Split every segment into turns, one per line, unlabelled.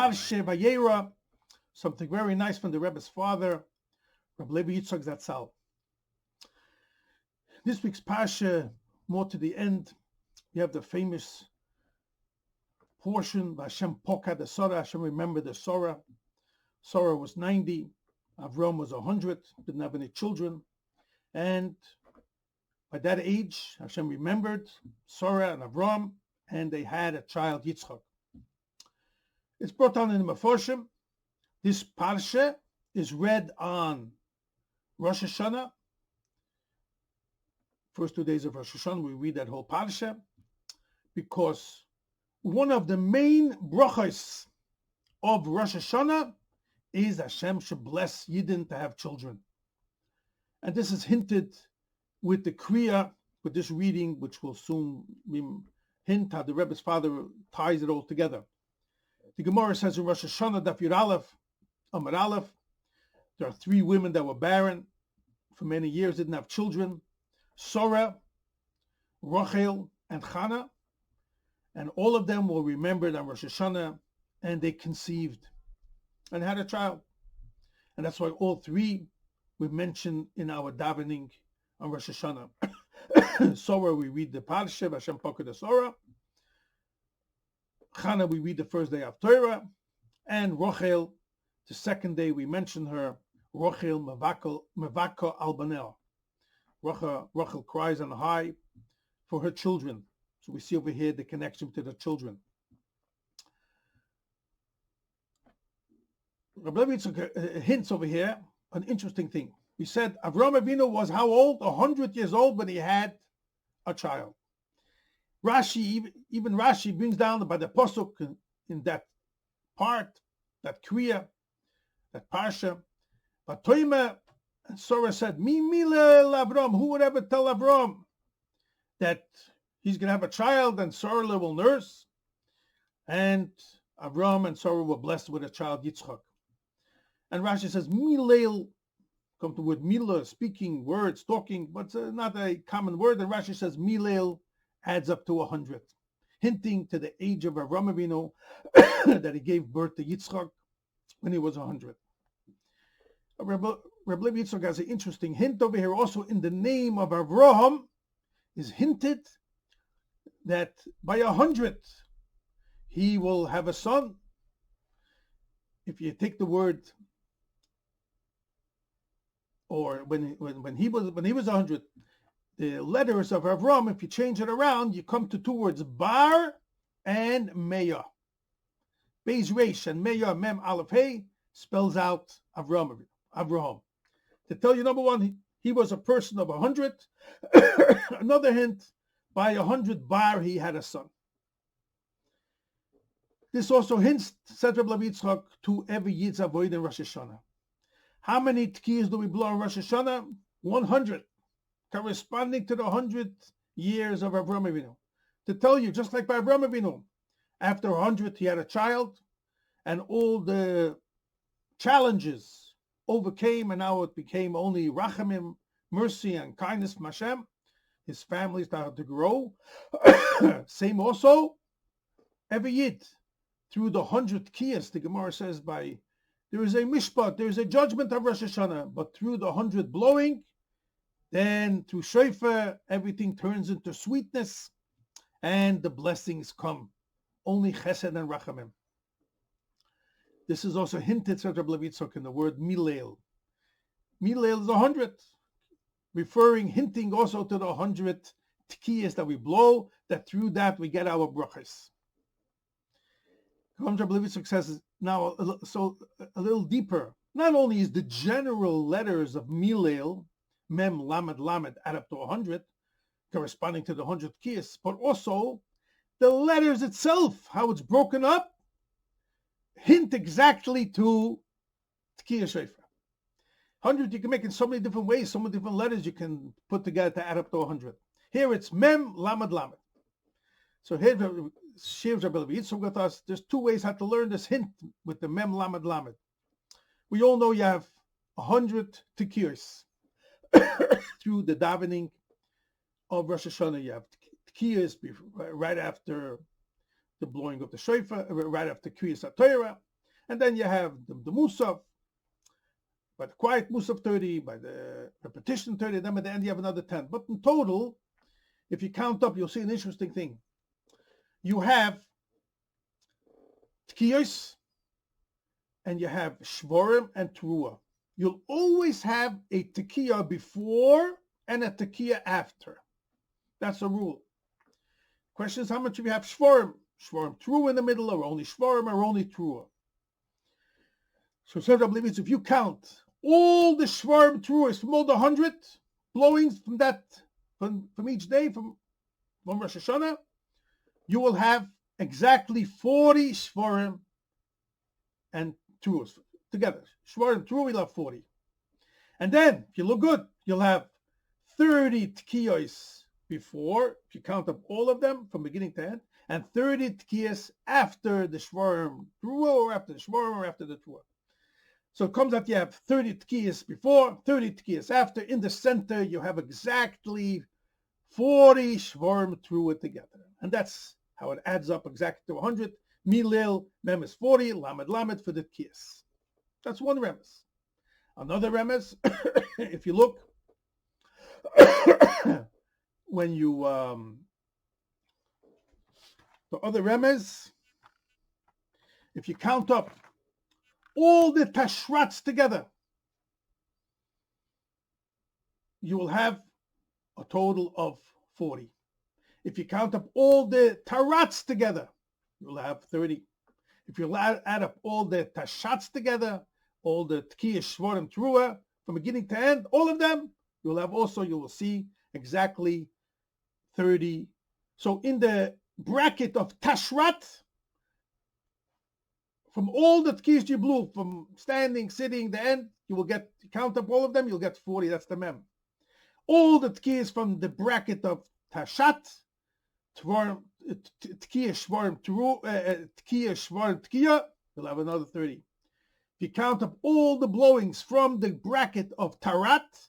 Parshas Vayera, something very nice from the Rebbe's father, Rabbi Levi Yitzchok Zatzal. This week's Parsha, more to the end, we have the famous portion, Hashem Poka the Sorah, Hashem remembered the Sorah. Sorah was 90, Avram was 100, didn't have any children. And by that age, Hashem remembered Sorah and Avram, and they had a child, Yitzchok. It's brought down in the Meforshim. This Parsha is read on Rosh Hashanah. First 2 days of Rosh Hashanah, we read that whole Parsha, because one of the main brachos of Rosh Hashanah is Hashem should bless Yidden to have children. And this is hinted with the Kriya, with this reading, which will soon hint how the Rebbe's father ties it all together. The Gemara says in Rosh Hashanah, Daf Yud Aleph, Amar Aleph, there are 3 women that were barren for many years, didn't have children, Sorah, Rachel, and Chana, and all of them were remembered on Rosh Hashanah, and they conceived and had a child. And that's why all 3 we mention in our davening on Rosh Hashanah. Sorah, we read the Parshas, Hashem Poka the Sorah. Chana, we read the first day of Torah. And Rachel, the second day we mention her, Rachel Mevaka al Banel. Rachel cries on high for her children. So we see over here the connection to the children. Rabbi Yitzchok hints over here an interesting thing. He said Avram Avinu was how old? 100 years old when he had a child. Rashi, even Rashi brings down by the pasuk in that part, that kriya, that parsha. But Toima and Sorah said, Mi mile Avram, who would ever tell Avram that he's going to have a child and Sorah will nurse? And Avram and Sorah were blessed with a child, Yitzchok. And Rashi says, Milel, come to the word Mila, speaking words, talking, but not a common word. And Rashi says, Milel adds up to 100, hinting to the age of Avram Avinu that he gave birth to Yitzchok when he was 100. Rebbe Yitzchok has an interesting hint over here. Also in the name of Avraham is hinted that by 100 he will have a son. If you take the word, or when he was 100, the letters of Avram, if you change it around, you come to 2 words, Bar and Meya. Beis Reish and Meya, Mem Aleph Hey, spells out Avraham. To tell you, number one, he was a person of 100. Another hint, by 100 Bar, he had a son. This also hints, said Rabbi Yitzchok, to every Yid's avoid in Rosh Hashanah. How many tkiyas do we blow on Rosh Hashanah? 100, corresponding to the 100 years of Avram Avinu. To tell you, just like by Avram Avinu, after 100 he had a child, and all the challenges overcame, and now it became only rachamim, mercy and kindness from Hashem. His family started to grow. Same also, every Yid, through the 100 tkiyas, the Gemara says, there is a mishpat, there is a judgment of Rosh Hashanah, but through the 100 blowing, then through shofar, everything turns into sweetness, and the blessings come. Only chesed and rachamim. This is also hinted, said Rabbi Yitzchok, in the word milel. Milel is 100, hinting also to the 100 tkiyas that we blow, that through that we get our brachas. Rabbi Yitzchok says now a little deeper. Not only is the general letters of Milel, Mem, Lamed, Lamed, add up to 100, corresponding to the 100 tkiyas, but also the letters itself, how it's broken up, hint exactly to tkiyah shofar. 100 you can make in so many different ways, so many different letters you can put together to add up to 100. Here it's Mem, Lamed, Lamed. So here, Shiv Rabbi Yitzchok with us. There's 2 ways how to learn this hint with the Mem, Lamed, Lamed. We all know you have 100 tkiyos. Through the davening of Rosh Hashanah, you have tkiyos right after the blowing of the shofar, right after Kriyas HaTorah, And then you have the Musaf, by the quiet Musaf 30, by the repetition 30, then at the end you have another 10. But in total, if you count up, you'll see an interesting thing. You have Tkiyos, and you have Shvorim and Teruah. You'll always have a Tekiah before and a Tekiah after. That's a rule. Question is, how much of you have Shvorim? Shvorim Teruah in the middle, or only Shvorim, or only Teruah? So Rabbi Levi, if you count all the Shvorim Teruahs from all the 100 blowings from each day, from Rosh Hashanah, you will have exactly 40 Shvorim and Teruahs together. Shvorim Teruah, you'll have 40. And then, if you look good, you'll have 30 Tkiyos before, if you count up all of them from beginning to end, and 30 Tkiyos after the Shvorim Teruah, or after the Shvorim, or after the Teruah. So it comes out you have 30 Tkiyos before, 30 Tkiyos after. In the center, you have exactly 40 Shvorim Teruah together. And that's how it adds up exactly to 100. Milil, Mem is 40, Lamed Lamed for the Tkiyos. That's one remes. Another remes, if you look, when you, the other remes, if you count up all the tashrats together, you will have a total of 40. If you count up all the tarats together, you'll have 30. If you add up all the tashats together, all the tkiyah, shvorim, teruah, from beginning to end, all of them, you will see exactly 30. So in the bracket of tashrat, from all the tkiyahs you blew, from standing, sitting, the end, you count up all of them, you'll get 40. That's the mem. All the tkiyahs from the bracket of tashat, tkiyah, shvorim, tkiyah, you'll have another 30. If you count up all the blowings from the bracket of tarat,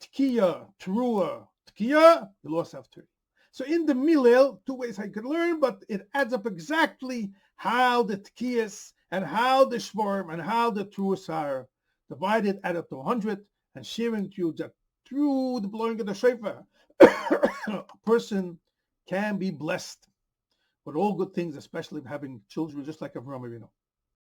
tkiyah, teruah, tkiyah, you'll also have 30. So in the milil, two ways I could learn, but it adds up exactly how the tkiyas and how the shvorim and how the teruahs are divided, add up to 100, and sharing to you that through the blowing of the shofar, a person can be blessed with all good things, especially having children, just like Avraham Avinu.